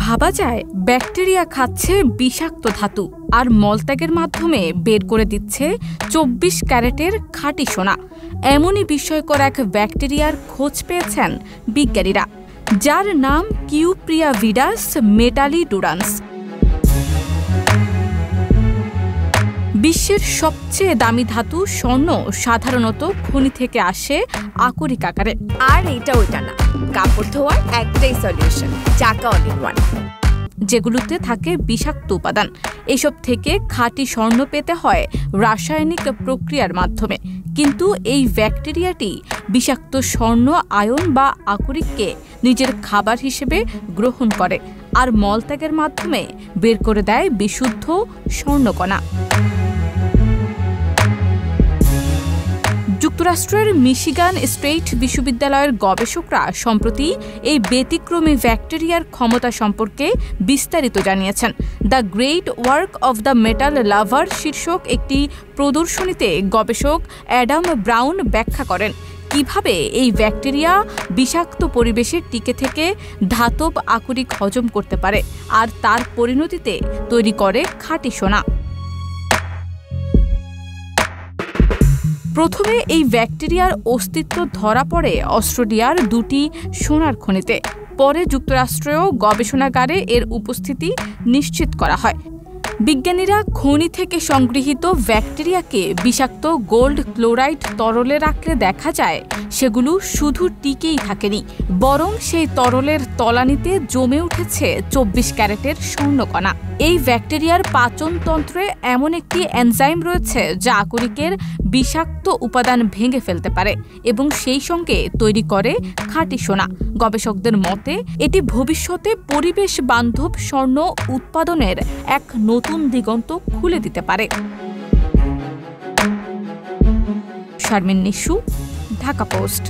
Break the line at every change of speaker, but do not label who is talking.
ভাবা যায় ব্যাকটেরিয়া খাচ্ছে বিষাক্ত ধাতু আর মলত্যাগের মাধ্যমে বের করে দিচ্ছে 24 ক্যারেটের খাঁটি সোনা। এমনই বিস্ময়কর এক ব্যাকটেরিয়ার খোঁজ পেয়েছেন বিজ্ঞানীরা, যার নাম কিউপ্রিয়াভিডাস মেটালিডুরান্স। বিশ্বের সবচেয়ে দামি ধাতু স্বর্ণ সাধারণত খনি থেকে আসে আকরিক আকারে।
আর এটা ওইটা না, কাপড় ধোয়ার একটাই সলিউশন, চাকা অল ইন ওয়ান,
যেগুলোতে থাকে বিষাক্ত উপাদান। এসব থেকে খাঁটি স্বর্ণ পেতে হয় রাসায়নিক প্রক্রিয়ার মাধ্যমে, কিন্তু এই ব্যাকটেরিয়াটি বিষাক্ত স্বর্ণ আয়ন বা আকরিককে নিজের খাবার হিসেবে গ্রহণ করে আর মলত্যাগের মাধ্যমে বের করে দেয় বিশুদ্ধ স্বর্ণকণা। যুক্তরাষ্ট্রের মিশিগান স্টেট বিশ্ববিদ্যালয়ের গবেষকরা সম্প্রতি এই ব্যতিক্রমী ব্যাকটেরিয়ার ক্ষমতা সম্পর্কে বিস্তারিত জানিয়েছেন। The great work of the metal lover শীর্ষক একটি প্রদর্শনীতে গবেষক অ্যাডাম ব্রাউন ব্যাখ্যা করেন কিভাবে এই ব্যাকটেরিয়া বিষাক্ত পরিবেশে টিকে থেকে ধাতব আকরিক হজম করতে পারে আর তার পরিণতিতে তৈরি করে খাঁটি সোনা। প্রথমে এই ব্যাকটেরিয়ার অস্তিত্ব ধরা পড়ে অস্ট্রেলিয়ার দুটি সোনার খনিতে, পরে যুক্তরাষ্ট্রীয় গবেষণাগারে এর উপস্থিতি নিশ্চিত করা হয়। বিজ্ঞানীরা খনি থেকে সংগৃহীত ব্যাকটেরিয়াকে বিষাক্ত গোল্ড ক্লোরাইড তরলে রাখলে দেখা যায় সেগুলো শুধু টিকেই থাকেনি, বরং সেই তরলের তলানিতে জমে উঠেছে 24 ক্যারেটের স্বর্ণকণা। এই ব্যাকটেরিয়ার পাচনতন্ত্রে এমন একটি এনজাইম রয়েছে যা আকরিকের বিষাক্ত উপাদান ভেঙে ফেলতে পারে এবং সেই সঙ্গে তৈরি করে খাঁটি সোনা। গবেষকদের মতে এটি ভবিষ্যতে পরিবেশ বান্ধব স্বর্ণ উৎপাদনের এক নতুন দিগন্ত খুলে দিতে পারে। শারমিন নিশু, ঢাকা পোস্ট।